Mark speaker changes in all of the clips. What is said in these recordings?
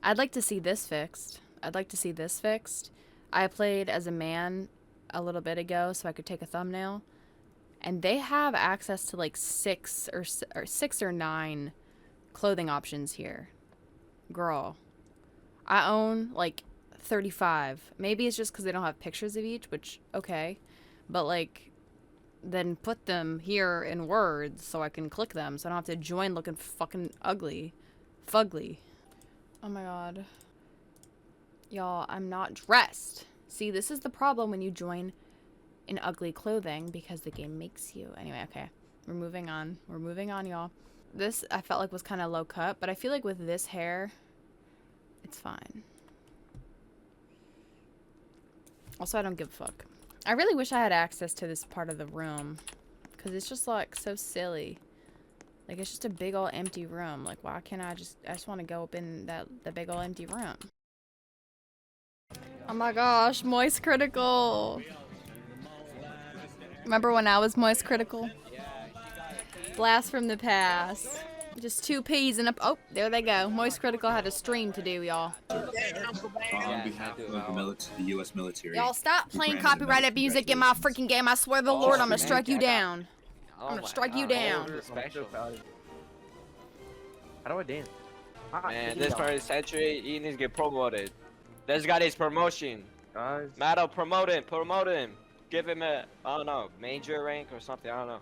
Speaker 1: I'd like to see this fixed. I played as a man a little bit ago so I could take a thumbnail. And they have access to like six or nine clothing options here. Girl. I own like 35. Maybe it's just because they don't have pictures of each, which, okay. But like, then put them here in words so I can click them so I don't have to join looking fucking ugly. Fugly. Oh my god. Y'all, I'm not dressed. See, this is the problem when you join in ugly clothing because the game makes you. Anyway, okay. We're moving on. We're moving on, y'all. This, I felt like was kind of low cut, but I feel like with this hair, it's fine. Also, I don't give a fuck. I really wish I had access to this part of the room because it's just like so silly. Like it's just a big old empty room. Like why can't I just want to go up in the big old empty room. Oh my gosh, moist critical. Remember when I was moist critical? Blast from the past. Just 2 P's and oh, there they go. Moist critical had a stream to do, y'all.
Speaker 2: On behalf of the U.S. military.
Speaker 1: Y'all stop playing copyrighted music in my freaking game. I swear to the Lord, I'm gonna strike you down. I'm gonna strike you down.
Speaker 3: How do I dance?
Speaker 4: Man, this part of the century, he needs to get promoted. This guy needs promotion.
Speaker 3: Guys.
Speaker 4: Matto, promote him. Give him a, I don't know, major rank or something, I don't know.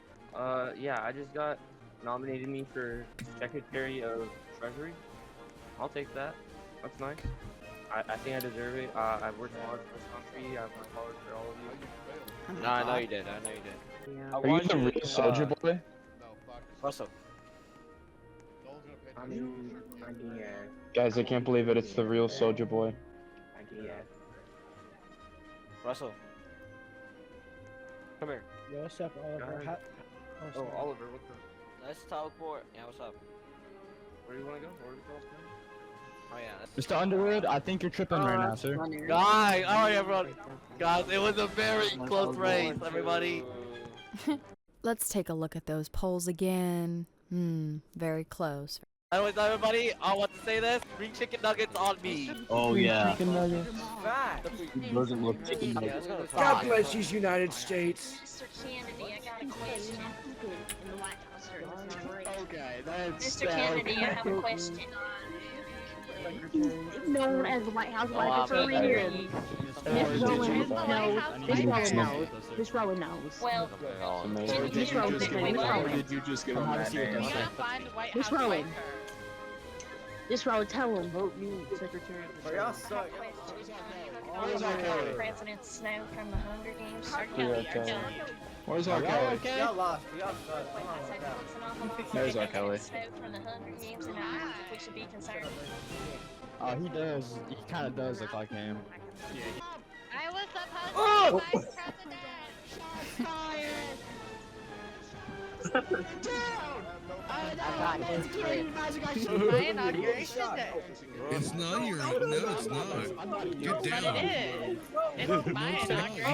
Speaker 3: Yeah, I just got nominated me for Secretary of Treasury. I'll take that. That's nice. I think I deserve it. I've worked hard for this country. I've worked hard for all of you.
Speaker 4: No, I know you did.
Speaker 3: Yeah.
Speaker 5: Are you the real soldier boy?
Speaker 4: Russell.
Speaker 3: I mean, yeah.
Speaker 5: Guys, I can't believe it. It's the real soldier boy.
Speaker 4: Russell. Come here.
Speaker 6: Yo, what's up, Oliver?
Speaker 3: Oh, Oliver, what's up?
Speaker 4: Let's teleport. Yeah, what's up?
Speaker 3: Where do you want to go? Where do you want
Speaker 4: Oh yeah.
Speaker 5: Mr. Underwood, I think you're tripping right now, sir.
Speaker 7: Guys, alright everyone. Guys, it was a very close race, everybody.
Speaker 1: Let's take a look at those polls again. Very close.
Speaker 7: Anyways, everybody, I want to say this. Free chicken nuggets on me.
Speaker 2: Oh yeah.
Speaker 6: Chicken nuggets.
Speaker 5: Doesn't look chicken nuggets.
Speaker 6: God bless these United States.
Speaker 8: Mr. Kennedy, I got a question. In the White House or
Speaker 5: Okay, that's
Speaker 8: Mr. Kennedy, I have a question. Known as the White House Vice President. Miss Rowan knows. Well, Miss Rowan knows.
Speaker 5: Did you just give him that name?
Speaker 8: Miss Rowan. Miss Rowan, tell him. Vote me Secretary of the Treasury. President Snow from the Hunger Games.
Speaker 5: Where's our Kelly? There's our Kelly.
Speaker 8: Snow from the Hunger Games, and I think we should be concerned.
Speaker 5: He does. He kind of does look like him.
Speaker 8: I was supposed to be vice president. Shots fired.
Speaker 6: I got his
Speaker 8: My inauguration day.
Speaker 9: It's not your. No, it's not. Get down.
Speaker 8: It is. It's my inauguration.
Speaker 1: I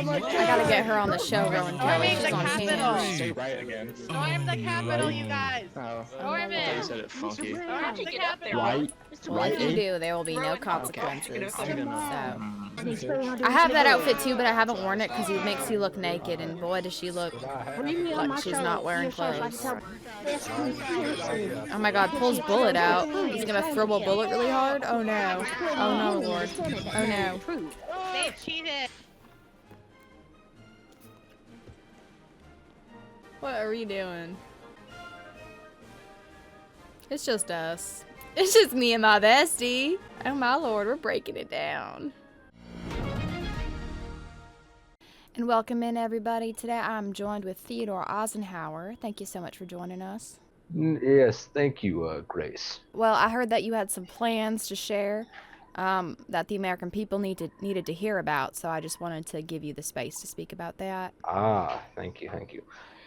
Speaker 1: gotta get her on the show, Rowan Kelly. She's on camera.
Speaker 5: Say right again.
Speaker 8: Storm the Capitol, you guys.
Speaker 5: Oh,
Speaker 8: Storm
Speaker 5: I
Speaker 8: it.
Speaker 5: said it funky.
Speaker 8: How'd you get up there?
Speaker 5: Right?
Speaker 1: Well, if you
Speaker 5: Right?
Speaker 1: do, there will be no consequences.
Speaker 5: I'm gonna.
Speaker 1: So, I have that outfit too, but I haven't worn it because it makes you look naked, and boy, does she look like she's not wearing clothes. Oh my god, pulls bullet out. He's gonna throw a bullet really hard? Oh no. Oh no, Lord. Oh no.
Speaker 8: They cheated.
Speaker 1: What are we doing? It's just us. It's just me and my bestie. Oh my Lord, we're breaking it down. And welcome in everybody. Today I'm joined with Theodore Eisenhower. Thank you so much for joining us.
Speaker 10: Yes, thank you, Grace.
Speaker 1: Well, I heard that you had some plans to share that the American people needed to hear about, so I just wanted to give you the space to speak about that.
Speaker 10: Ah, thank you, thank you.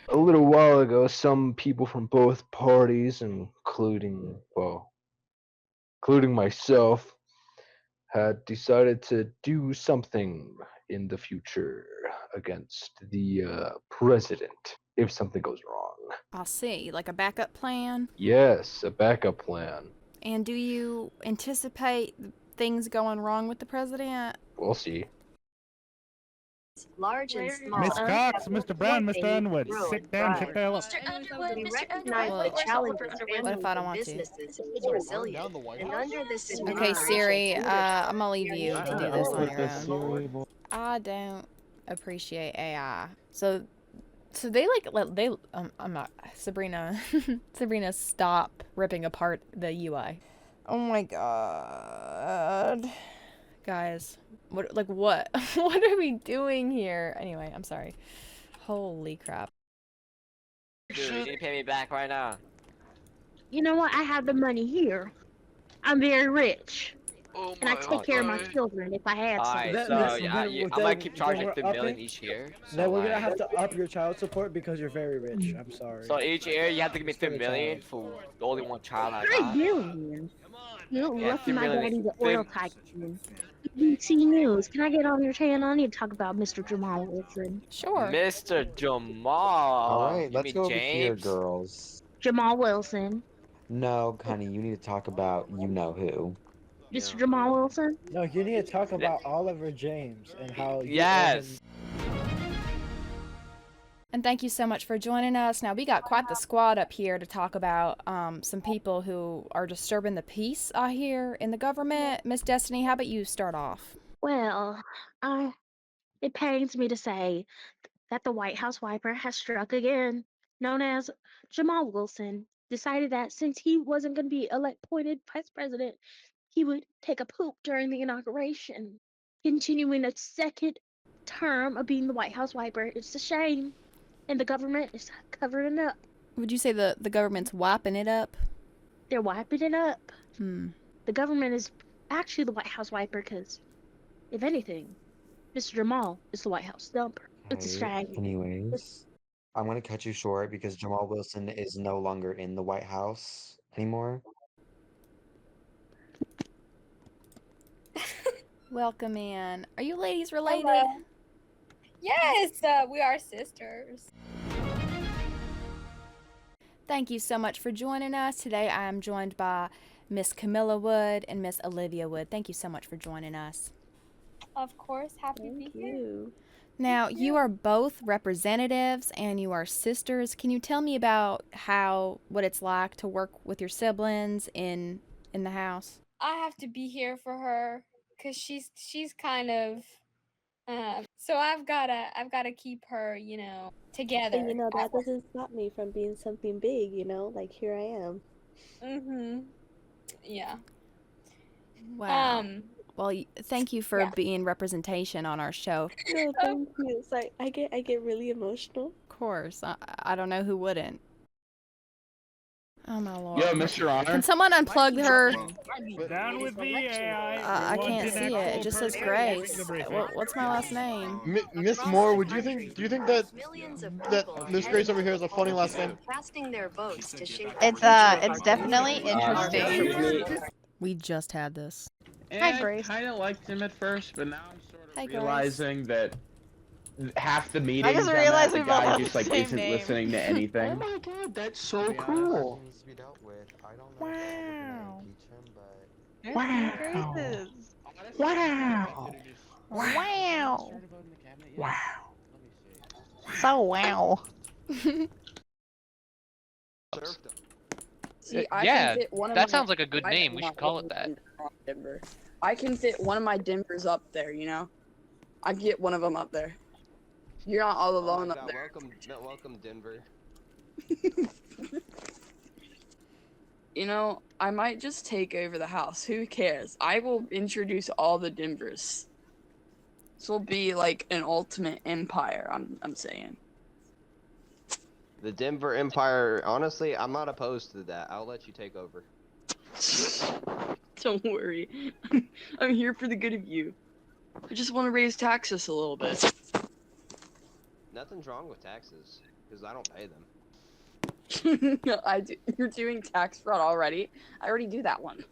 Speaker 10: A little while ago, some people from both parties, including myself, had decided to do something in the future against the president if something goes wrong.
Speaker 1: I'll see. Like a backup plan?
Speaker 10: Yes, a backup plan.
Speaker 1: And do you anticipate things going wrong with the president?
Speaker 10: We'll see.
Speaker 11: Large and small.
Speaker 8: Miss
Speaker 11: Cox,
Speaker 6: Mr. Brown, Mr. Underwood, sit down, shut the hell up.
Speaker 11: Mr. Underwood,
Speaker 8: We
Speaker 11: Mr.
Speaker 8: recognize
Speaker 11: Underwood,
Speaker 8: the challenges
Speaker 1: What if I don't want to?
Speaker 11: businesses is resilient. And under this
Speaker 1: Okay,
Speaker 11: administration,
Speaker 1: Siri, I'm gonna leave you to do this on your own. I don't appreciate AI. So they I'm not Sabrina. Sabrina, stop ripping apart the UI. Oh my god, guys, what what what are we doing here? Anyway, I'm sorry. Holy crap.
Speaker 4: Dude, you need to pay me back right now.
Speaker 8: You know what? I have the money here. I'm very rich.
Speaker 7: Oh
Speaker 8: And I take care of my children if I had some.
Speaker 4: Alright,
Speaker 6: That-
Speaker 4: so
Speaker 6: that-
Speaker 4: yeah,
Speaker 6: that-
Speaker 4: I'm gonna keep
Speaker 6: that
Speaker 4: charging
Speaker 6: we're
Speaker 4: 3 million
Speaker 6: upping?
Speaker 4: each year. So
Speaker 6: Then we're gonna
Speaker 4: like-
Speaker 6: have to up your child support because you're very rich. I'm sorry.
Speaker 4: So each year you have to give me
Speaker 6: Just for
Speaker 4: 3
Speaker 6: the
Speaker 4: million
Speaker 6: child.
Speaker 4: for the only one child I
Speaker 8: 3
Speaker 4: got.
Speaker 8: billion. You know,
Speaker 4: Yeah,
Speaker 8: lucky my
Speaker 4: 3 million.
Speaker 8: daddy's an oil tycoon. BBC News. Can I get on your channel? I need to talk about Mr. Jamal Wilson.
Speaker 1: Sure.
Speaker 4: Mr. Jamal.
Speaker 12: Alright,
Speaker 4: You
Speaker 12: let's
Speaker 4: mean
Speaker 12: go over here,
Speaker 4: James?
Speaker 12: girls.
Speaker 8: Jamal Wilson.
Speaker 12: No, honey, you need to talk about you know who.
Speaker 8: Mr. Jamal Wilson.
Speaker 6: No, you need to talk about Oliver James and how. you
Speaker 4: Yes.
Speaker 1: And thank you so much for joining us. Now, we got quite the squad up here to talk about some people who are disturbing the peace out here in the government. Miss Destiny, how about you start off?
Speaker 8: Well, it pains me to say that the White House wiper has struck again, known as Jamal Wilson, decided that since he wasn't going to be appointed vice president, he would take a poop during the inauguration, continuing a second term of being the White House wiper. It's a shame, and the government is covering it up.
Speaker 1: Would you say the government's wiping it up?
Speaker 8: They're wiping it up.
Speaker 1: Hmm.
Speaker 8: The government is actually the White House wiper because, if anything, Mr. Jamal is the White House dumper. It's a shame.
Speaker 12: Anyways, I'm gonna cut you short because Jamal Wilson is no longer in the White House anymore.
Speaker 1: Welcome in. Are you ladies related?
Speaker 13: Hello. Yes, we are sisters.
Speaker 1: Thank you so much for joining us. Today I am joined by Miss Camilla Wood and Miss Olivia Wood. Thank you so much for joining us.
Speaker 13: Of course, happy to be here.
Speaker 1: Now, you are both representatives and you are sisters. Can you tell me about what it's like to work with your siblings in the house?
Speaker 13: I have to be here for her because she's kind of so I've gotta keep her, together.
Speaker 14: And that doesn't stop me from being something big, like here I am.
Speaker 13: Yeah.
Speaker 1: Wow. Well, thank you for
Speaker 13: Yeah.
Speaker 1: being representation on our show.
Speaker 14: No, thank you. It's like I get really emotional.
Speaker 1: Of course. I don't know who wouldn't. Oh my lord.
Speaker 5: Yo, Mr. Honor.
Speaker 1: Can someone unplug her?
Speaker 6: Down with the AI.
Speaker 1: I can't see it. It just says Grace. What's my last name?
Speaker 5: Miss Moore, do you think that Miss Grace over here is a funny last name?
Speaker 11: casting their votes to shape
Speaker 15: It's definitely interesting.
Speaker 1: We just had this.
Speaker 5: Hi, Grace. I kind of liked him at first, but now I'm sort of realizing that half the meetings
Speaker 15: just
Speaker 5: I'm
Speaker 15: realized
Speaker 5: at,
Speaker 15: we
Speaker 5: the
Speaker 15: both
Speaker 5: guy
Speaker 15: have
Speaker 5: just
Speaker 15: the
Speaker 5: like
Speaker 15: same
Speaker 5: isn't
Speaker 15: name.
Speaker 5: listening to anything.
Speaker 10: Oh my god, that's so cool.
Speaker 1: Wow.
Speaker 5: Wow.
Speaker 15: Wow.
Speaker 5: Wow.
Speaker 15: Wow. So wow.
Speaker 16: See, I
Speaker 7: Yeah,
Speaker 16: can fit one of
Speaker 7: that
Speaker 16: my-
Speaker 7: sounds like a good
Speaker 16: I
Speaker 7: name. We
Speaker 16: can
Speaker 7: should call it that.
Speaker 16: Denver. I can fit one of my Denvers up there, I can get one of them up there. You're not all alone up there.
Speaker 17: Welcome, Denver.
Speaker 16: I might just take over the house. Who cares? I will introduce all the Denvers. This will be like an ultimate empire, I'm saying.
Speaker 17: The Denver Empire, honestly, I'm not opposed to that. I'll let you take over.
Speaker 16: Don't worry. I'm here for the good of you. I just want to raise taxes a little bit.
Speaker 17: Nothing's wrong with taxes, because I don't pay them.
Speaker 16: You're doing tax fraud already? I already do that one.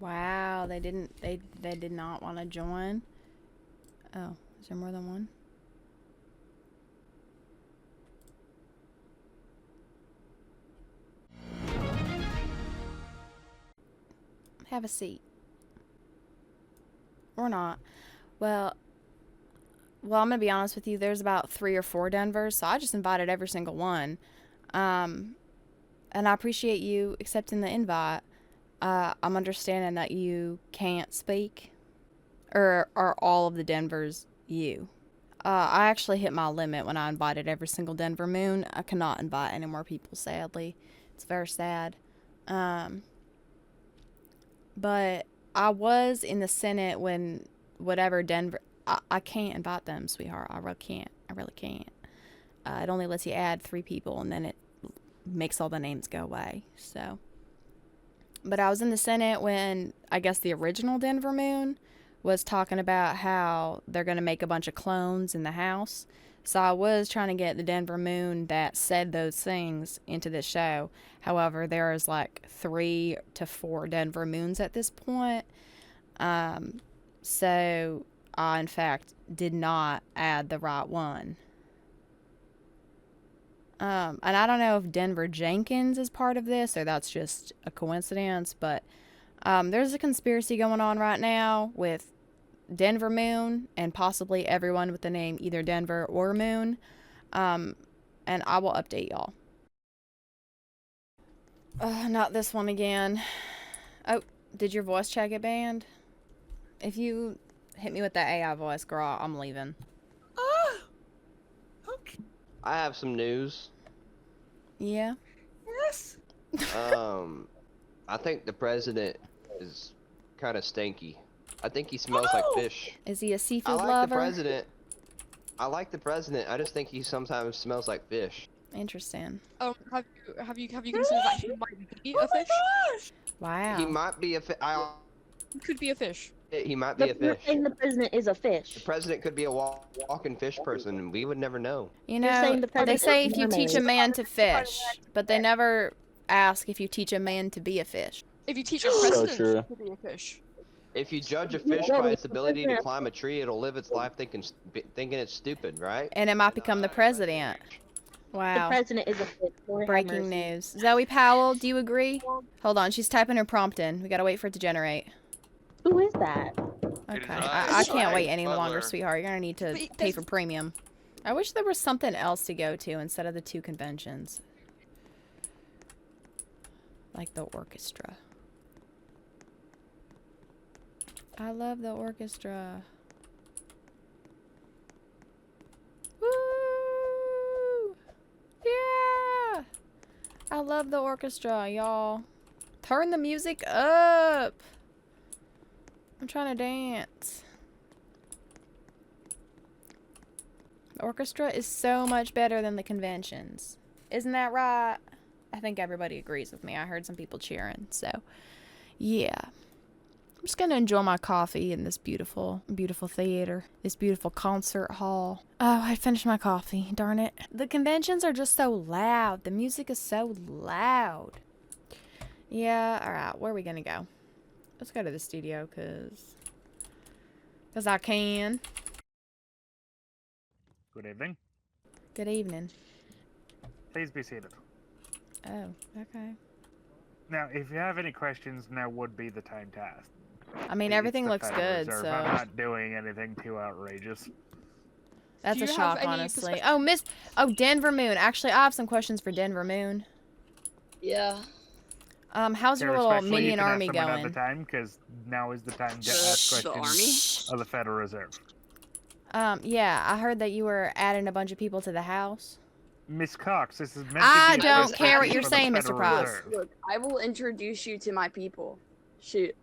Speaker 1: Wow, they did not want to join. Oh, is there more than one? Have a seat. Or not. Well, I'm gonna be honest with you. There's about 3 or 4 Denvers, so I just invited every single one. And I appreciate you accepting the invite. I'm understanding that you can't speak. Or are all of the Denvers you? I actually hit my limit when I invited every single Denver moon. I cannot invite any more people, sadly. It's very sad. But I was in the Senate when whatever Denver... I can't invite them, sweetheart. I really can't. I really can't. It only lets you add 3 people, and then it makes all the names go away. So, but I was in the Senate when, I guess, the original Denver moon was talking about how they're going to make a bunch of clones in the house. So I was trying to get the Denver moon that said those things into this show. However, there is like 3 to 4 Denver moons at this point. So I, in fact, did not add the right one. And I don't know if Denver Jenkins is part of this or that's just a coincidence, but there's a conspiracy going on right now with Denver Moon and possibly everyone with the name either Denver or Moon. And I will update y'all. Not this one again. Oh, did your voice chat get banned? If you hit me with that AI voice, girl, I'm leaving.
Speaker 7: Okay.
Speaker 17: I have some news.
Speaker 1: Yeah?
Speaker 7: Yes.
Speaker 17: I think the president is kind of stinky. I think he smells like fish.
Speaker 1: Is he a seafood
Speaker 17: I like
Speaker 1: lover?
Speaker 17: the president. I like the president. I just think he sometimes smells like fish.
Speaker 1: Interesting.
Speaker 16: Oh, have you considered that he might be a fish?
Speaker 1: Wow.
Speaker 17: He might be a fish.
Speaker 16: He could be a fish.
Speaker 17: He might be a fish.
Speaker 8: Saying the president is a fish.
Speaker 17: The president could be a walking fish person, and we would never know.
Speaker 1: You know, they say if you teach a man to fish, but they never ask if you teach a man to be a fish.
Speaker 16: If you teach a president to be a fish.
Speaker 17: If you judge a fish by its ability to climb a tree, it'll live its life thinking it's stupid, right?
Speaker 1: And it might become the president. Wow.
Speaker 8: The president is a fish.
Speaker 1: Breaking news. Zoe Powell, do you agree? Hold on, she's typing her prompt in. We gotta wait for it to generate.
Speaker 8: Who is that?
Speaker 1: Okay, I can't wait any longer, sweetheart. You're gonna need to pay for premium. I wish there was something else to go to instead of the 2 conventions. Like the orchestra. I love the orchestra. Woo! Yeah! I love the orchestra, y'all. Turn the music up! I'm trying to dance. The orchestra is so much better than the conventions. Isn't that right? I think everybody agrees with me. I heard some people cheering, so yeah. I'm just gonna enjoy my coffee in this beautiful, beautiful theater. This beautiful concert hall. Oh, I finished my coffee. Darn it. The conventions are just so loud. The music is so loud. Yeah, alright. Where are we gonna go? Let's go to the studio, cause I can.
Speaker 18: Good evening.
Speaker 1: Good evening.
Speaker 18: Please be seated.
Speaker 1: Oh, okay.
Speaker 18: Now, if you have any questions, now would be the time to ask.
Speaker 1: I mean, everything looks good, so...
Speaker 18: I'm not doing anything too outrageous.
Speaker 1: That's a shock, honestly. Oh, Denver Moon. Actually, I have some questions for Denver Moon.
Speaker 16: Yeah.
Speaker 1: How's your little minion army going?
Speaker 18: Another time, because now is the time to ask questions of the Federal Reserve.
Speaker 1: Yeah, I heard that you were adding a bunch of people to the house.
Speaker 18: Miss Cox, this is meant to be
Speaker 1: I don't care what you're saying, Mr. Price.
Speaker 16: Look, I will introduce you to my people. Shoot,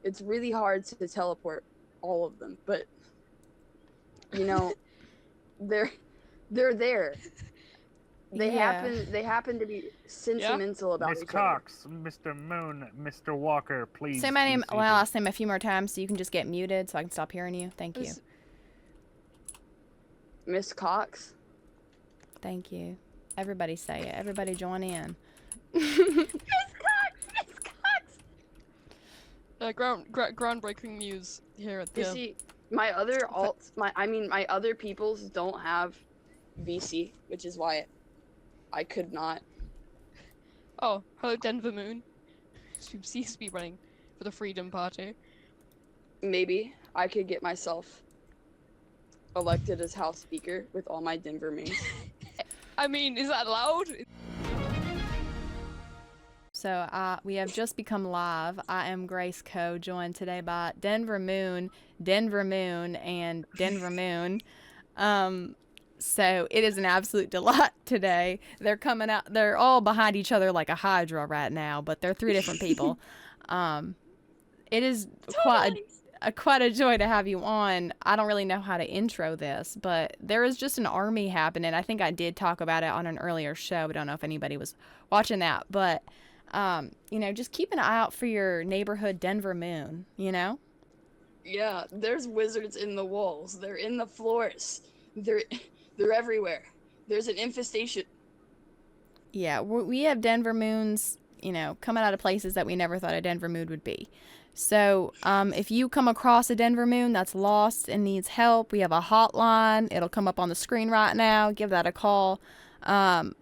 Speaker 16: it's really hard to teleport all of them, but you know, they're there. They happen to be sentimental about
Speaker 18: Miss
Speaker 16: each
Speaker 18: Cox, Mr. Moon, Mr. Walker, please.
Speaker 1: Say my last name a few more times so you can just get muted so I can stop hearing you. Thank you.
Speaker 16: Miss Cox.
Speaker 1: Thank you. Everybody say it. Everybody join in.
Speaker 16: Miss Cox.
Speaker 19: Groundbreaking news here at the.
Speaker 16: You see, my other my other peoples don't have VC, which is why I could not.
Speaker 19: Oh, hello Denver Moon. Speed running. for the Freedom Party.
Speaker 16: Maybe I could get myself elected as House Speaker with all my Denver moons.
Speaker 19: I mean, is that allowed?
Speaker 1: So we have just become live. I am Grace Coe, joined today by Denver Moon, and Denver Moon. So it is an absolute delight today. They're coming out. They're all behind each other like a hydra right now, but they're three different people. It is quite a joy to have you on. I don't really know how to intro this, but there is just an army happening. I think I did talk about it on an earlier show. I don't know if anybody was watching that, but you know, just keep an eye out for your neighborhood Denver Moon, you know?
Speaker 16: Yeah, there's wizards in the walls. They're in the floors. They're everywhere. There's an infestation.
Speaker 1: Yeah, we have Denver Moons, you know, coming out of places that we never thought a Denver Moon would be. So if you come across a Denver Moon that's lost and needs help, we have a hotline. It'll come up on the screen right now. Give that a call.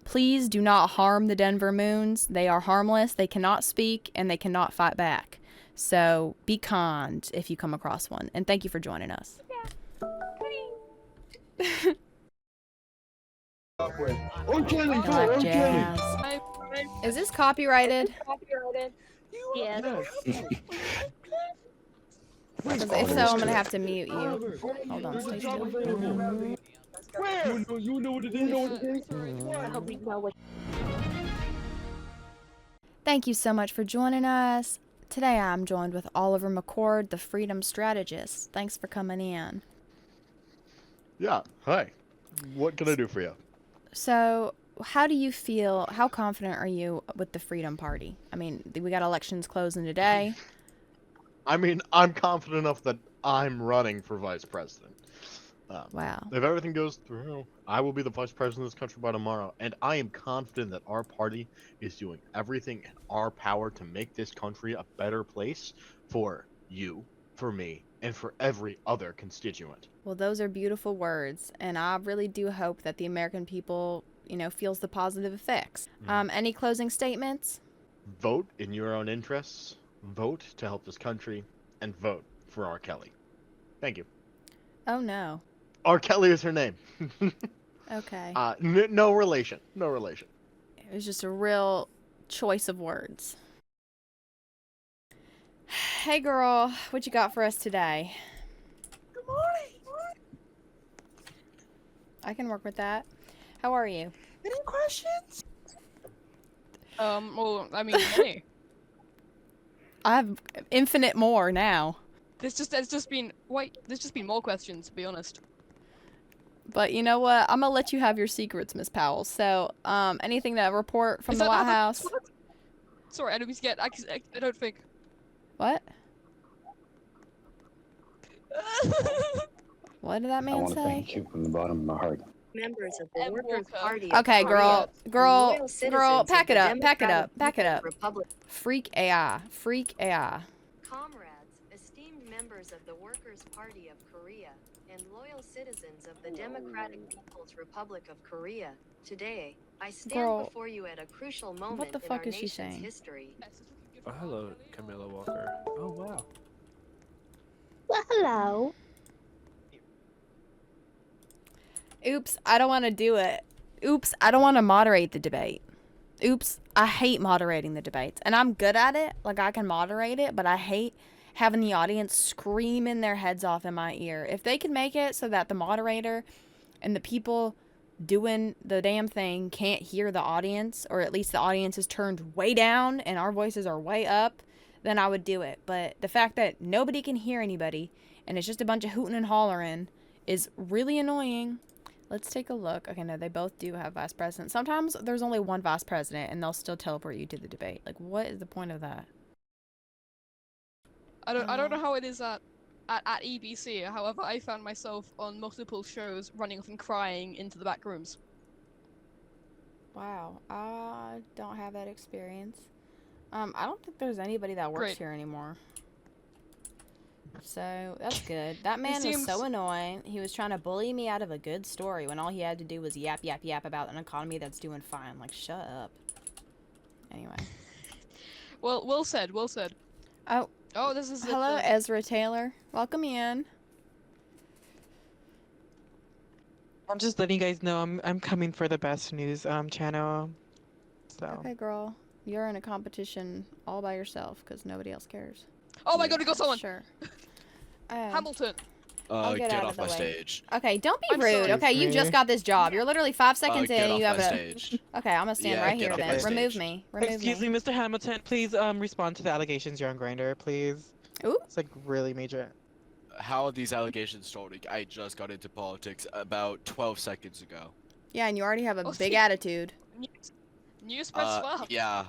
Speaker 1: Please do not harm the Denver Moons. They are harmless. They cannot speak and they cannot fight back. So be kind if you come across one. And thank you for joining us. Jazz. Is this copyrighted?
Speaker 8: Yes.
Speaker 1: Because if so, I'm gonna have to mute you. Hold on, stay still.
Speaker 6: You know what it is.
Speaker 8: I hope you know what.
Speaker 1: Thank you so much for joining us. Today I'm joined with Oliver McCord, the Freedom Strategist. Thanks for coming in.
Speaker 20: Yeah, hi. What can I do for you?
Speaker 1: So, how do you feel, how confident are you with the Freedom Party? I mean, we got elections closing today.
Speaker 20: I mean, I'm confident enough that I'm running for vice president.
Speaker 1: Wow.
Speaker 20: If everything goes through, I will be the vice president of this country by tomorrow, and I am confident that our party is doing everything in our power to make this country a better place for you, for me, and for every other constituent.
Speaker 1: Well, those are beautiful words, and I really do hope that the American people, you know, feels the positive effects. Any closing statements?
Speaker 20: Vote in your own interests, vote to help this country, and vote for R. Kelly. Thank you.
Speaker 1: Oh, no.
Speaker 20: R. Kelly is her name.
Speaker 1: Okay.
Speaker 20: No relation. No relation.
Speaker 1: It was just a real choice of words. Hey, girl. What you got for us today?
Speaker 21: Good morning.
Speaker 1: I can work with that. How are you?
Speaker 21: Any questions?
Speaker 19: Well, I mean, hey.
Speaker 1: I have infinite more now.
Speaker 19: There's just been more questions, to be honest.
Speaker 1: But you know what? I'm gonna let you have your secrets, Miss Powell. So, anything to report from the White House?
Speaker 19: Sorry, I don't get. I don't think.
Speaker 1: What? What did that man say?
Speaker 2: I want to thank you from the bottom of my heart.
Speaker 11: Members of the Workers' Party.
Speaker 1: Okay, girl, pack it up.
Speaker 11: Republic.
Speaker 1: Freak AI.
Speaker 11: Comrades, esteemed members of the Workers' Party of Korea, and loyal citizens of the Democratic People's Republic of Korea, today, I stand before you at a crucial moment in our nation's history.
Speaker 3: Oh, hello, Camilla Walker. Oh, wow.
Speaker 8: Well, hello.
Speaker 1: Oops, I don't want to do it. Oops, I don't want to moderate the debate. Oops, I hate moderating the debates. And I'm good at it. Like, I can moderate it, but I hate having the audience screaming their heads off in my ear. If they can make it so that the moderator and the people doing the damn thing can't hear the audience, or at least the audience is turned way down and our voices are way up, then I would do it. But the fact that nobody can hear anybody and it's just a bunch of hooting and hollering is really annoying. Let's take a look. Okay, no, they both do have vice presidents. Sometimes there's only one vice president and they'll still teleport you to the debate. Like, what is the point of that?
Speaker 19: I don't know how it is at EBC. However, I found myself on multiple shows running off and crying into the back rooms.
Speaker 1: Wow, I don't have that experience. I don't think there's anybody that works here anymore. So, that's good. That man was so annoying. He was trying to bully me out of a good story when all he had to do was yap about an economy that's doing fine. Like, shut up. Anyway.
Speaker 19: Well said.
Speaker 1: Oh,
Speaker 19: Oh, this is
Speaker 1: Hello,
Speaker 19: it,
Speaker 1: Ezra Taylor. Welcome in.
Speaker 9: I'm just letting you guys know I'm coming for the best news channel. So.
Speaker 1: Okay, girl. You're in a competition all by yourself because nobody else cares.
Speaker 19: Oh my god, we got someone!
Speaker 1: Sure.
Speaker 19: Hamilton!
Speaker 1: I'll get out
Speaker 22: off
Speaker 1: of the
Speaker 22: my
Speaker 1: way.
Speaker 22: stage.
Speaker 1: Okay, don't be
Speaker 19: I'm
Speaker 1: rude.
Speaker 19: sorry.
Speaker 1: Okay, you just got this job. You're literally 5 seconds
Speaker 22: get
Speaker 1: in.
Speaker 22: off
Speaker 1: You have
Speaker 22: my
Speaker 1: a.
Speaker 22: stage.
Speaker 1: Okay, I'm gonna stand
Speaker 22: Yeah,
Speaker 1: right
Speaker 22: get
Speaker 1: here
Speaker 22: off
Speaker 1: then.
Speaker 22: my
Speaker 1: Remove
Speaker 22: stage.
Speaker 1: me. Remove
Speaker 9: Excuse me, Mr. Hamilton. Please respond to the allegations you're on Grindr, please.
Speaker 1: Ooh.
Speaker 9: It's like really major.
Speaker 22: How are these allegations starting? I just got into politics about 12 seconds ago.
Speaker 1: Yeah, and you already have a
Speaker 19: Oh,
Speaker 1: big
Speaker 19: see.
Speaker 1: attitude.
Speaker 19: News spreads fast.
Speaker 22: Yeah,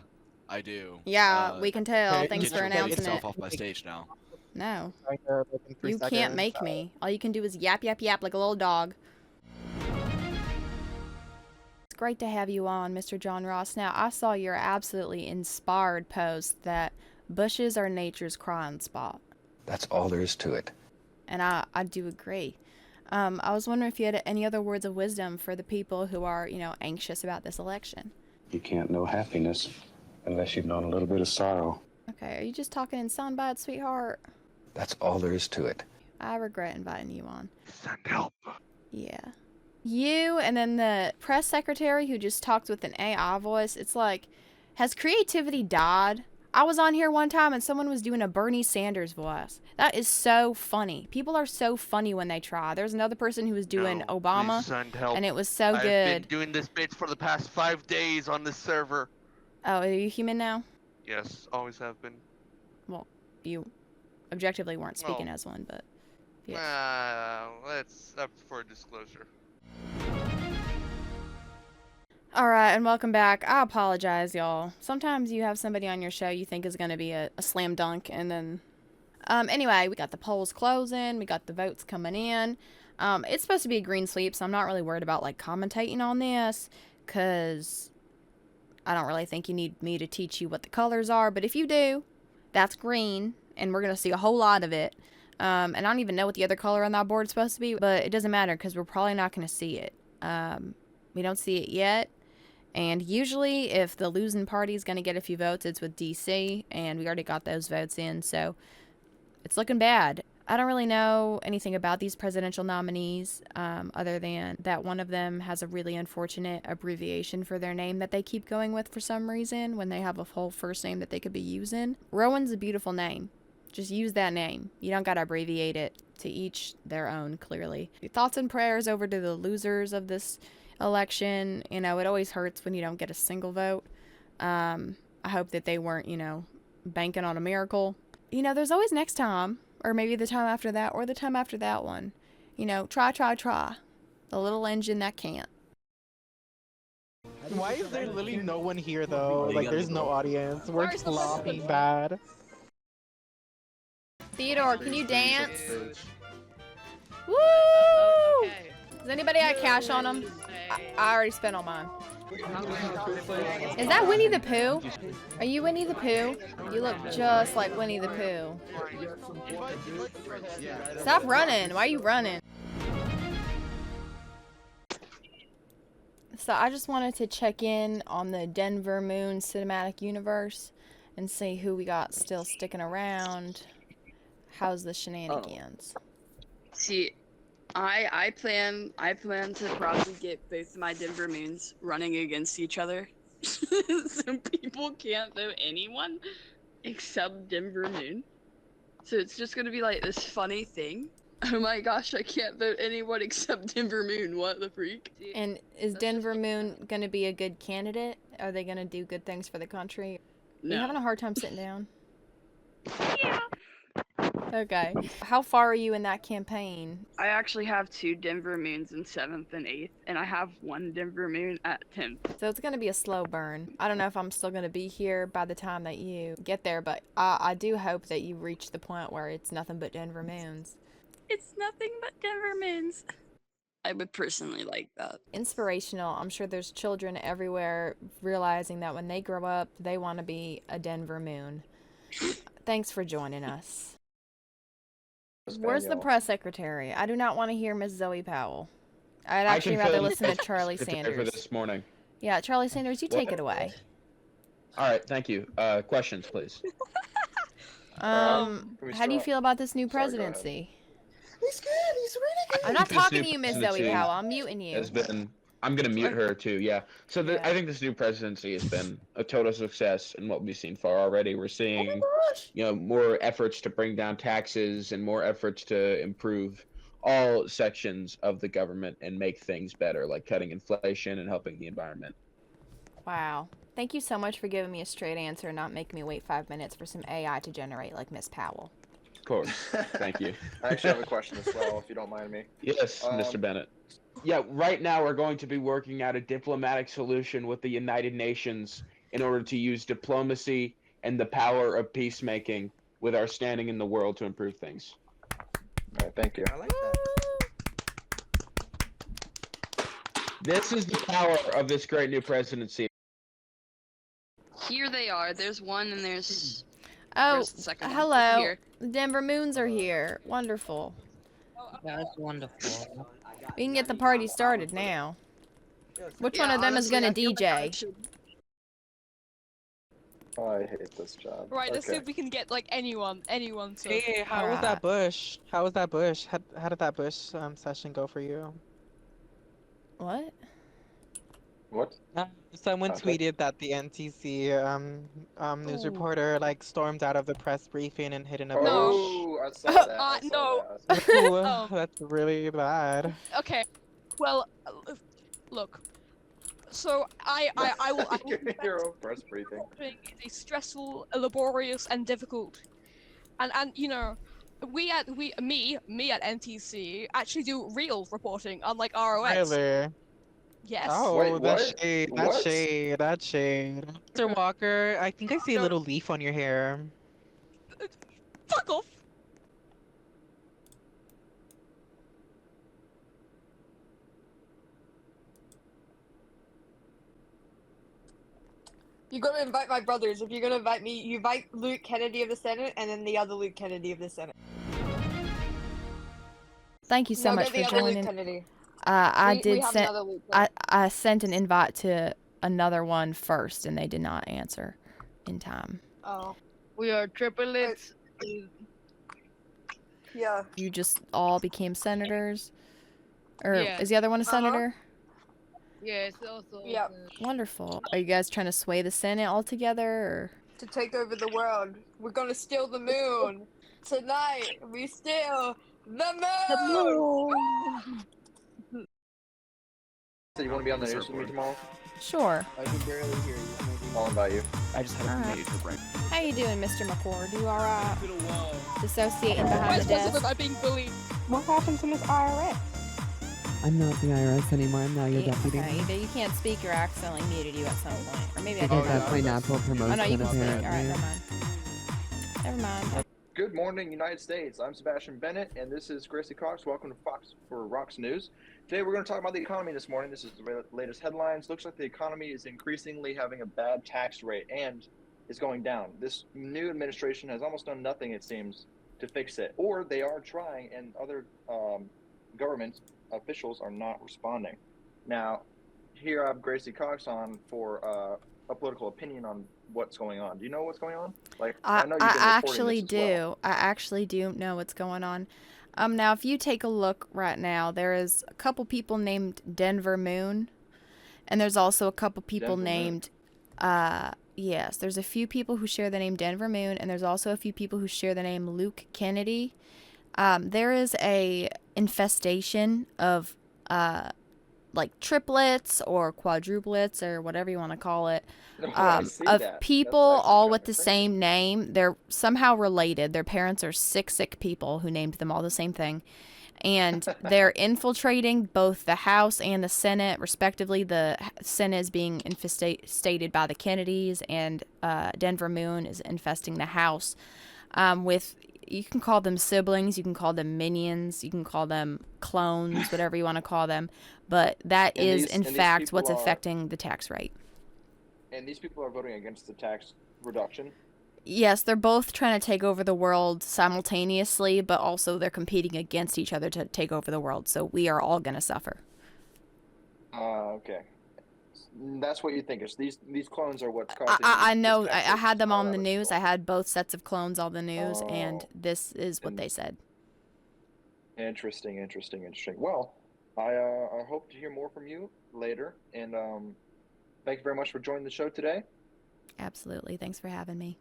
Speaker 22: I do.
Speaker 1: Yeah, we can tell.
Speaker 9: Hey,
Speaker 1: Thanks
Speaker 22: Get
Speaker 1: for
Speaker 22: your
Speaker 1: announcing
Speaker 22: yourself
Speaker 1: it.
Speaker 22: off my stage now.
Speaker 1: No.
Speaker 9: Grindr, like, in 3
Speaker 1: You can't
Speaker 9: seconds.
Speaker 1: make me. All you can do is yap, yap, yap like a little dog. It's great to have you on, Mr. John Ross. Now, I saw your absolutely inspired post that bushes are nature's crying spot.
Speaker 23: That's all there is to it.
Speaker 1: And I do agree. I was wondering if you had any other words of wisdom for the people who are, anxious about this election.
Speaker 23: You can't know happiness unless you've known a little bit of sorrow.
Speaker 1: Okay, are you just talking in soundbite, sweetheart?
Speaker 23: That's all there is to it.
Speaker 1: I regret inviting you on.
Speaker 23: Send help.
Speaker 1: Yeah. You and then the press secretary who just talked with an AI voice, it's like, has creativity died? I was on here one time and someone was doing a Bernie Sanders voice. That is so funny. People are so funny when they try. There's another person who was doing Obama,
Speaker 7: Send help.
Speaker 1: and it was so
Speaker 7: I've
Speaker 1: good.
Speaker 7: been doing this bitch for the past 5 days on this server.
Speaker 1: Oh, are you human now?
Speaker 7: Yes, always have been.
Speaker 1: Well, you objectively weren't speaking
Speaker 7: Well,
Speaker 1: as one, but yeah.
Speaker 7: That's up for disclosure.
Speaker 1: Alright, and welcome back. I apologize, y'all. Sometimes you have somebody on your show you think is going to be a slam dunk, and then... anyway, we got the polls closing, we got the votes coming in. It's supposed to be a green sweep, so I'm not really worried about, commentating on this, because I don't really think you need me to teach you what the colors are, but if you do, that's green, and we're going to see a whole lot of it. And I don't even know what the other color on that board is supposed to be, but it doesn't matter, because we're probably not going to see it. We don't see it yet. And usually, if the losing party is going to get a few votes, it's with DC, and we already got those votes in, so it's looking bad. I don't really know anything about these presidential nominees, other than that one of them has a really unfortunate abbreviation for their name that they keep going with for some reason when they have a whole first name that they could be using. Rowan's a beautiful name. Just use that name. You don't gotta abbreviate it. To each their own, clearly. Thoughts and prayers over to the losers of this election. It always hurts when you don't get a single vote. I hope that they weren't, banking on a miracle. There's always next time, or maybe the time after that, or the time after that one. Try. The little engine that can't.
Speaker 9: Why is there literally no one here though? Like there's no audience. We're flopping bad.
Speaker 1: Theodore, can you dance? Woo!
Speaker 19: Okay.
Speaker 1: Does anybody have cash on them? I already spent all mine. Is that Winnie the Pooh? Are you Winnie the Pooh? You look just like Winnie the Pooh. Stop running. Why are you running? So I just wanted to check in on the Denver Moon Cinematic Universe and see who we got still sticking around. How's the shenanigans?
Speaker 16: See, I plan to probably get both my Denver Moons running against each other, so people can't vote anyone except Denver Moon. So it's just gonna be like this funny thing. Oh my gosh, I can't vote anyone except Denver Moon. What the freak?
Speaker 1: And is Denver Moon gonna be a good candidate? Are they gonna do good things for the country?
Speaker 16: No.
Speaker 1: You having a hard time sitting down? Yeah. Okay. How far are you in that campaign?
Speaker 16: I actually have 2 Denver Moons in 7th and 8th, and I have 1 Denver Moon at 10th.
Speaker 1: So it's going to be a slow burn. I don't know if I'm still going to be here by the time that you get there, but I do hope that you reach the point where it's nothing but Denver Moons.
Speaker 16: It's nothing but Denver Moons. I would personally like that.
Speaker 1: Inspirational. I'm sure there's children everywhere realizing that when they grow up, they want to be a Denver Moon. Thanks for joining us. Where's the press secretary? I do not want to hear Miss Zoe Powell. I'd actually rather listen to Charlie Sanders.
Speaker 5: For this morning.
Speaker 1: Yeah, Charlie Sanders, you take it away.
Speaker 5: All right, thank you. Questions, please.
Speaker 1: How do you feel about this new presidency?
Speaker 21: He's good. He's really good.
Speaker 1: I'm not
Speaker 5: This
Speaker 1: talking
Speaker 5: new
Speaker 1: to you, Miss Zoe
Speaker 5: presidency
Speaker 1: Powell. I'm muting you.
Speaker 5: Has been. I'm gonna mute her too. Yeah. So I think this new presidency has been a total success in what we've seen far already. We're seeing, more efforts to bring down taxes and more efforts to improve all sections of the government and make things better, like cutting inflation and helping the environment.
Speaker 1: Wow. Thank you so much for giving me a straight answer and not making me wait 5 minutes for some AI to generate like Miss Powell.
Speaker 5: Of course. Thank you.
Speaker 4: I actually have a question as well, if you don't mind me.
Speaker 5: Yes, Mr. Bennett. Yeah, right now we're going to be working out a diplomatic solution with the United Nations in order to use diplomacy and the power of peacemaking with our standing in the world to improve things.
Speaker 4: All right, thank you.
Speaker 21: I like that.
Speaker 5: This is the power of this great new presidency.
Speaker 16: Here they are. There's one and there's...
Speaker 1: Oh,
Speaker 16: Where's the second one?
Speaker 1: hello.
Speaker 16: Here.
Speaker 1: The Denver Moons are here. Wonderful.
Speaker 12: That's wonderful.
Speaker 1: We can get the party started now. Which one of them is gonna DJ?
Speaker 4: Oh, I hate this job.
Speaker 19: Right, let's see if we can get like anyone to.
Speaker 9: Hey, how was that bush? How was that bush? How did that bush session go for you?
Speaker 1: What?
Speaker 4: What?
Speaker 9: Someone tweeted that the NTC news reporter like stormed out of the press briefing and hid in a bush.
Speaker 4: Oh, I saw that. I saw
Speaker 19: no.
Speaker 4: that.
Speaker 9: Ooh, that's really bad.
Speaker 19: Okay, well, look. So I will
Speaker 4: Your own press briefing.
Speaker 19: It's stressful, laborious, and difficult, and you know, me at NTC actually do real reporting, unlike ROX.
Speaker 9: Really?
Speaker 19: Yes.
Speaker 9: Oh,
Speaker 4: Wait,
Speaker 9: that's
Speaker 4: what?
Speaker 9: shade.
Speaker 4: What?
Speaker 9: That's shade. That's shade. Mr. Walker, I think I see a little leaf on your hair.
Speaker 19: Fuck off.
Speaker 13: You gotta invite my brothers. If you're gonna invite me, you invite Luke Kennedy of the Senate and then the other Luke Kennedy of the Senate.
Speaker 1: Thank you so much for joining.
Speaker 13: Kennedy.
Speaker 1: I sent an invite to another one first, and they did not answer in time.
Speaker 13: Oh.
Speaker 7: We are triplets.
Speaker 13: Yeah.
Speaker 1: You just all became senators, or
Speaker 7: Yeah.
Speaker 1: is the other one a senator?
Speaker 7: Yeah, it's also.
Speaker 13: Yep.
Speaker 1: Wonderful. Are you guys trying to sway the Senate altogether, or?
Speaker 13: To take over the world. We're gonna steal the moon. Tonight, we steal the moon!
Speaker 4: So you want to be on the news with me tomorrow?
Speaker 1: Sure.
Speaker 6: I can barely hear you.
Speaker 4: I'll invite you.
Speaker 2: I just had a major break.
Speaker 1: How you doing, Mr. McCord? You all right? Dissociating behind the desk.
Speaker 19: I'm being bullied.
Speaker 14: What happened to Miss IRS?
Speaker 12: I'm not the IRS anymore. I'm now your deputy.
Speaker 1: Okay, either you can't speak or I accidentally muted you at some point, or maybe I
Speaker 12: Because
Speaker 1: did.
Speaker 12: that's my natural promotion,
Speaker 1: Oh no, you can speak. All right,
Speaker 12: apparently.
Speaker 1: never mind. Never mind.
Speaker 4: Good morning, United States. I'm Sebastian Bennett, and this is Gracie Cox. Welcome to Fox for Rocks News. Today we're going to talk about the economy this morning. This is the latest headlines. Looks like the economy is increasingly having a bad tax rate and is going down. This new administration has almost done nothing, it seems, to fix it. Or they are trying, and other government officials are not responding. Now, here I have Gracie Cox on for a political opinion on what's going on. Do you know what's going on? Like, I know you've been reporting this as well.
Speaker 1: I actually do know what's going on. Now, if you take a look right now, there is a couple people named Denver Moon, and there's also a couple people named, yes, there's a few people who share the name Denver Moon, and there's also a few people who share the name Luke Kennedy. There is a infestation of, like triplets or quadruplets or whatever you want to call it, of people all with the same name. They're somehow related. Their parents are sick people who named them all the same thing. And they're infiltrating both the House and the Senate, respectively. The Senate is being infestated by the Kennedys, and Denver Moon is infesting the House with... You can call them siblings, you can call them minions, you can call them clones, whatever you want to call them. But that is, in fact, what's affecting the tax rate.
Speaker 4: And these people are voting against the tax reduction?
Speaker 1: Yes, they're both trying to take over the world simultaneously, but also they're competing against each other to take over the world. So we are all going to suffer.
Speaker 4: Okay. That's what you think. Is these clones are what's causing.
Speaker 1: I know.
Speaker 4: this
Speaker 1: I
Speaker 4: Texas
Speaker 1: had them on the
Speaker 4: Colorado
Speaker 1: news. I
Speaker 4: storm.
Speaker 1: had both sets of clones on the news, and
Speaker 4: Oh.
Speaker 1: this is what they said.
Speaker 4: Interesting. Well, I hope to hear more from you later, and thank you very much for joining the show today.
Speaker 1: Absolutely. Thanks for having me.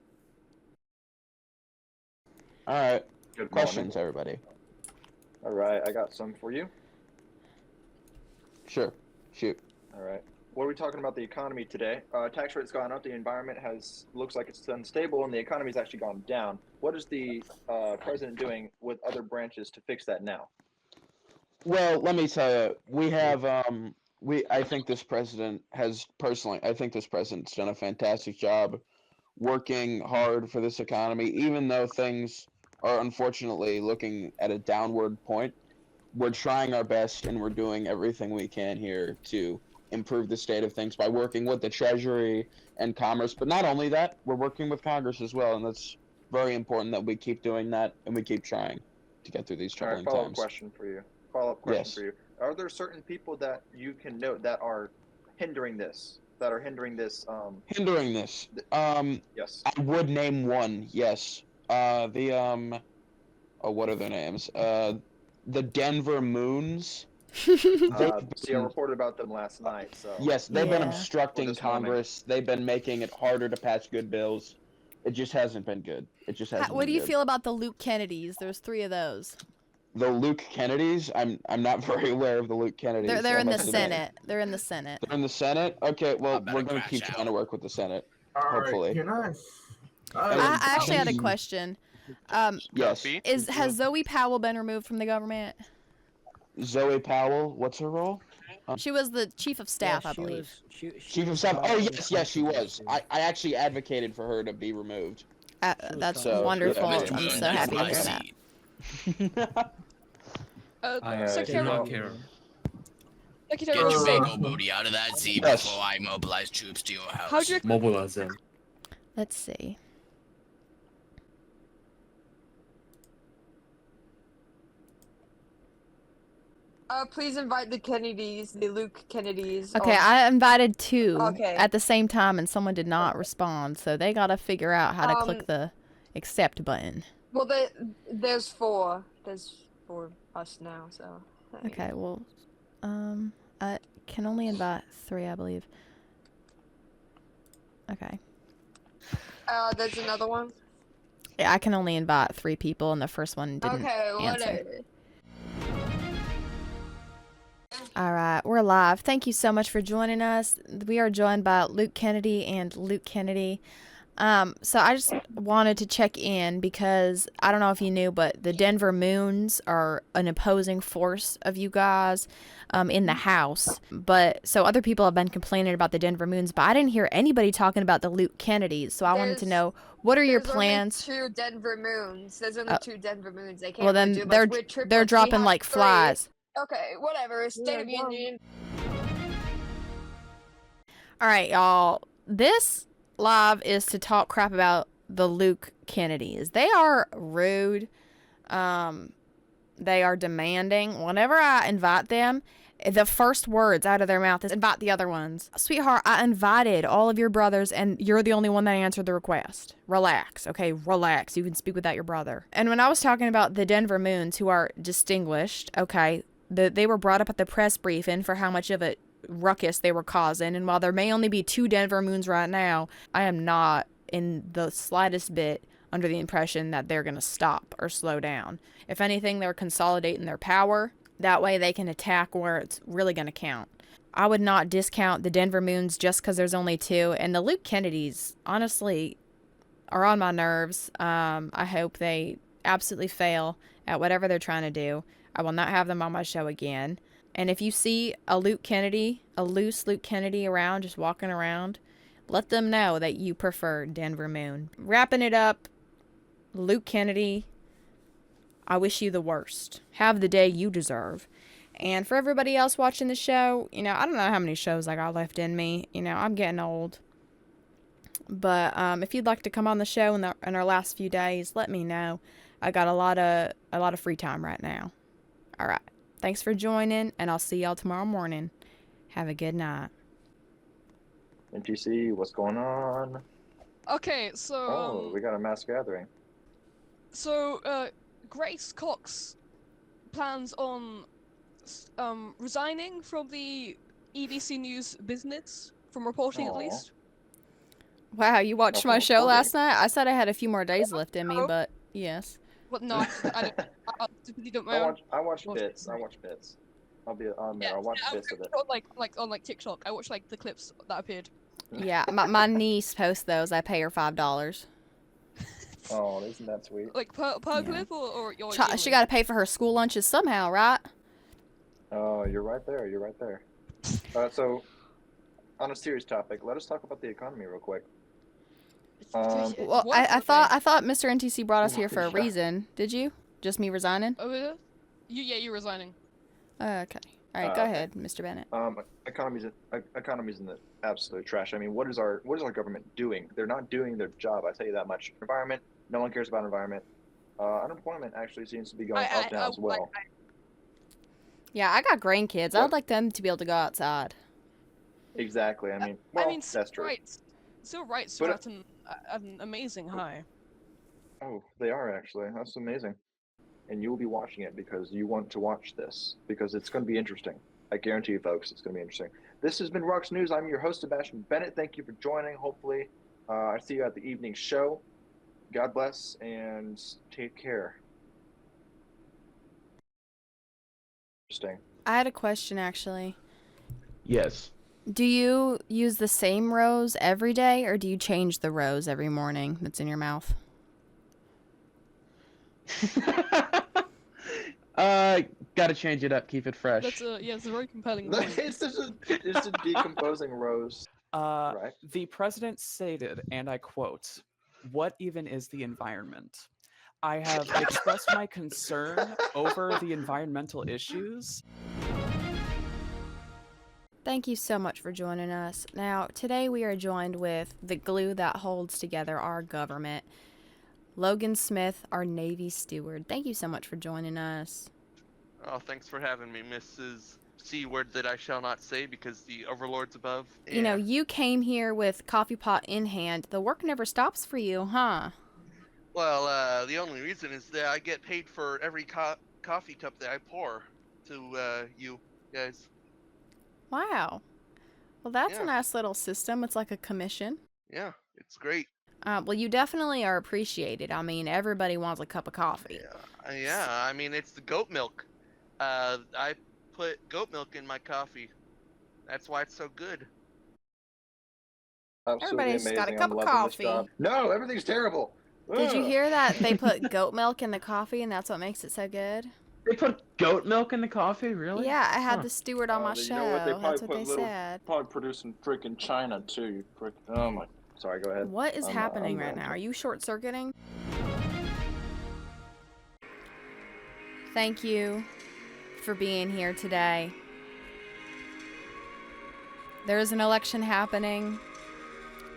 Speaker 5: All right.
Speaker 4: Good
Speaker 5: Questions,
Speaker 4: morning.
Speaker 5: everybody.
Speaker 4: All right, I got some for you.
Speaker 5: Sure. Shoot.
Speaker 4: All right. What are we talking about the economy today? Tax rate's gone up. The environment looks like it's unstable, and the economy's actually gone down. What is the president doing with other branches to fix that now?
Speaker 5: Well, let me tell you, we have I think this president I think this president's done a fantastic job working hard for this economy, even though things are unfortunately looking at a downward point. We're trying our best, and we're doing everything we can here to improve the state of things by working with the Treasury and Commerce. But not only that, we're working with Congress as well, and that's very important that we keep doing that and we keep trying to get through these
Speaker 4: All right,
Speaker 5: troubling
Speaker 4: follow-up
Speaker 5: times.
Speaker 4: question for you. Follow-up question
Speaker 5: Yes.
Speaker 4: for you. Are there certain people that you can note that are hindering this?
Speaker 5: Hindering this.
Speaker 4: Yes.
Speaker 5: I would name one. Yes. What are their names? The Denver Moons.
Speaker 4: See, I reported about them last night. So
Speaker 5: Yes, they've been obstructing
Speaker 4: this morning.
Speaker 5: Congress. They've been making it harder to pass good bills. It just hasn't been good. It just hasn't.
Speaker 1: What do you
Speaker 5: good.
Speaker 1: feel about the Luke Kennedys? There's 3 of those.
Speaker 5: The Luke Kennedys? I'm not very aware of the Luke Kennedys.
Speaker 1: They're in the Senate. They're in the Senate.
Speaker 5: They're in the Senate? Okay, well, we're going to keep trying to work with the Senate. Hopefully.
Speaker 10: Can I?
Speaker 1: I actually had a question.
Speaker 5: Yes.
Speaker 1: Has Zoe Powell been removed from the government?
Speaker 5: Zoe Powell, what's her role?
Speaker 1: She was the chief of staff, I believe.
Speaker 5: Chief of staff. Oh yes, she was. I actually advocated for her to be
Speaker 1: That's wonderful.
Speaker 5: Yeah.
Speaker 1: I'm so happy to hear that.
Speaker 19: So
Speaker 2: do not care.
Speaker 15: Get your big old booty out of that Z before I mobilize troops to your house.
Speaker 19: How'd you
Speaker 2: mobilize them?
Speaker 1: Let's see.
Speaker 13: Please invite the Kennedys, the Luke Kennedys.
Speaker 1: Okay, I invited 2
Speaker 13: Okay.
Speaker 1: at the same time, and someone did not respond, so they gotta figure out how to click the accept button.
Speaker 13: Well, there's 4. There's 4 of us now, so.
Speaker 1: Okay, well, I can only invite 3, I believe. Okay.
Speaker 13: There's another one.
Speaker 1: Yeah, I can only invite 3 people, and the first one didn't answer.
Speaker 13: Whatever.
Speaker 1: All right, we're live. Thank you so much for joining us. We are joined by Luke Kennedy and Luke Kennedy. So I just wanted to check in because I don't know if you knew, but the Denver Moons are an opposing force of you guys in the House. But so other people have been complaining about the Denver Moons, but I didn't hear anybody talking about the Luke Kennedys. So I wanted to know, what are your plans?
Speaker 13: There's only 2 Denver Moons. There's only 2 Denver Moons. They can't
Speaker 1: Well, then
Speaker 13: do much. We're triplets.
Speaker 1: they're
Speaker 13: We
Speaker 1: dropping
Speaker 13: have
Speaker 1: like
Speaker 13: 3.
Speaker 1: flies.
Speaker 13: Okay, whatever. State of Union.
Speaker 1: All right, y'all. This live is to talk crap about the Luke Kennedys. They are rude. They are demanding. Whenever I invite them, the first words out of their mouth is invite the other ones. Sweetheart, I invited all of your brothers and you're the only one that answered the request. Relax, okay? Relax. You can speak without your brother. And when I was talking about the Denver Moons, who are distinguished, okay, they were brought up at the press briefing for how much of a ruckus they were causing. And while there may only be 2 Denver Moons right now, I am not in the slightest bit under the impression that they're going to stop or slow down. If anything, they're consolidating their power. That way they can attack where it's really going to count. I would not discount the Denver Moons just because there's only 2. And the Luke Kennedys, honestly, are on my nerves. I hope they absolutely fail at whatever they're trying to do. I will not have them on my show again. And if you see a loose Luke Kennedy around, just walking around, let them know that you prefer Denver Moon. Wrapping it up, Luke Kennedy, I wish you the worst. Have the day you deserve. And for everybody else watching the show, I don't know how many shows I got left in me. I'm getting old. But if you'd like to come on the show in our last few days, let me know. I got a lot of free time right now. All right. Thanks for joining, and I'll see y'all tomorrow morning. Have a good night.
Speaker 4: NTC, what's going on?
Speaker 19: Okay, so
Speaker 4: Oh, we got a mass gathering.
Speaker 19: So Grace Cox plans on resigning from the EBC News business, from reporting at
Speaker 4: Aw.
Speaker 19: least.
Speaker 1: Wow, you watched
Speaker 4: Oh,
Speaker 1: my
Speaker 4: from
Speaker 1: show
Speaker 4: reporting.
Speaker 1: last night? I said I had a few more days left in me,
Speaker 19: Oh.
Speaker 1: but yes.
Speaker 19: But no, I typically don't my own.
Speaker 4: I watch bits. I watch bits. I'll be on there. I'll watch bits of it.
Speaker 19: On TikTok, I watch like the clips that appeared.
Speaker 1: Yeah, my niece posts those. I pay her $5.
Speaker 4: Oh, isn't that sweet?
Speaker 19: Like per clip or your
Speaker 1: She got to pay for her school lunches somehow, right?
Speaker 4: Oh, you're right there. You're right there. So, on a serious topic, let us talk about the economy real quick.
Speaker 1: Well, I thought Mr. NTC brought us here for a reason. Did you? Just me resigning?
Speaker 19: Oh, yeah? You're resigning.
Speaker 1: Okay. All right, go ahead, Mr. Bennett.
Speaker 4: Economy's in the absolute trash. I mean, what is our government doing? They're not doing their job. I tell you that much. Environment. No one cares about environment. Unemployment actually seems to be going up now as well.
Speaker 1: Yeah, I got grandkids. I'd like them to be able to go outside.
Speaker 4: Exactly. I mean, well, that's true.
Speaker 19: Civil rights are at an amazing high.
Speaker 4: Oh, they are actually. That's amazing. And you will be watching it because you want to watch this, because it's going to be interesting. I guarantee you, folks, it's going to be interesting. This has been Rocks News. I'm your host, Sebastian Bennett. Thank you for joining. Hopefully, I see you at the evening show. God bless and take care. Interesting.
Speaker 1: I had a question, actually.
Speaker 5: Yes.
Speaker 1: Do you use the same rose every day, or do you change the rose every morning that's in your mouth?
Speaker 5: Gotta change it up, keep it fresh.
Speaker 19: That's it's a very compelling point.
Speaker 4: It's a decomposing rose. Right.
Speaker 10: The president stated, and I quote, "What even is the environment? I have expressed my concern over the environmental issues."
Speaker 1: Thank you so much for joining us. Now, today we are joined with the glue that holds together our government, Logan Smith, our Navy steward. Thank you so much for joining us.
Speaker 7: Oh, thanks for having me, Mrs. C word that I shall not say because the overlord's above.
Speaker 1: You know, you came here with coffee pot in hand. The work never stops for you, huh?
Speaker 7: Well, the only reason is that I get paid for every coffee cup that I pour to you guys.
Speaker 1: Wow. Well, that's a nice little system. It's like a commission.
Speaker 7: Yeah, it's great.
Speaker 1: Well, you definitely are appreciated. I mean, everybody wants a cup of coffee.
Speaker 7: Yeah, I mean, it's the goat milk. I put goat milk in my coffee. That's why it's so good.
Speaker 4: Absolutely
Speaker 1: Everybody's
Speaker 4: amazing.
Speaker 1: got a cup
Speaker 4: I'm
Speaker 1: of
Speaker 4: loving this
Speaker 1: coffee.
Speaker 4: job. No, everything's terrible.
Speaker 1: Did you
Speaker 4: Ugh.
Speaker 1: hear that they put goat milk in the coffee and that's what makes it so good?
Speaker 5: They put goat milk in the coffee, really?
Speaker 1: Yeah, I had the steward on my
Speaker 4: You
Speaker 1: show.
Speaker 4: know what? They probably
Speaker 1: That's what
Speaker 4: put
Speaker 1: they
Speaker 4: little,
Speaker 1: said.
Speaker 4: probably produced in freaking China too. You freaking. Oh my. Sorry, go ahead.
Speaker 1: What is happening right now? Are you short-circuiting? Thank you for being here today. There is an election happening,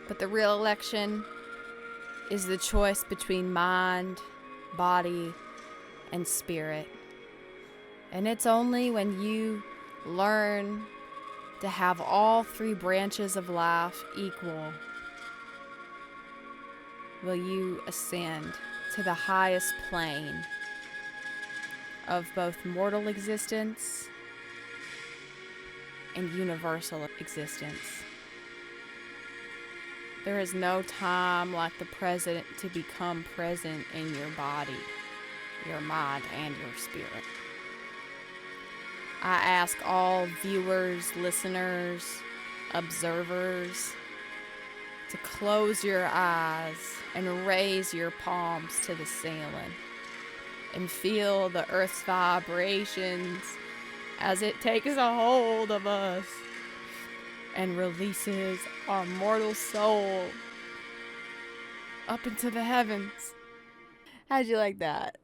Speaker 1: but the real election is the choice between mind, body, and spirit. And it's only when you learn to have all three branches of life equal will you ascend to the highest plane of both mortal existence and universal existence. There is no time like the present to become present in your body, your mind, and your spirit. I ask all viewers, listeners, observers to close your eyes and raise your palms to the ceiling and feel the earth's vibrations as it takes a hold of us and releases our mortal soul up into the heavens. How'd you like that?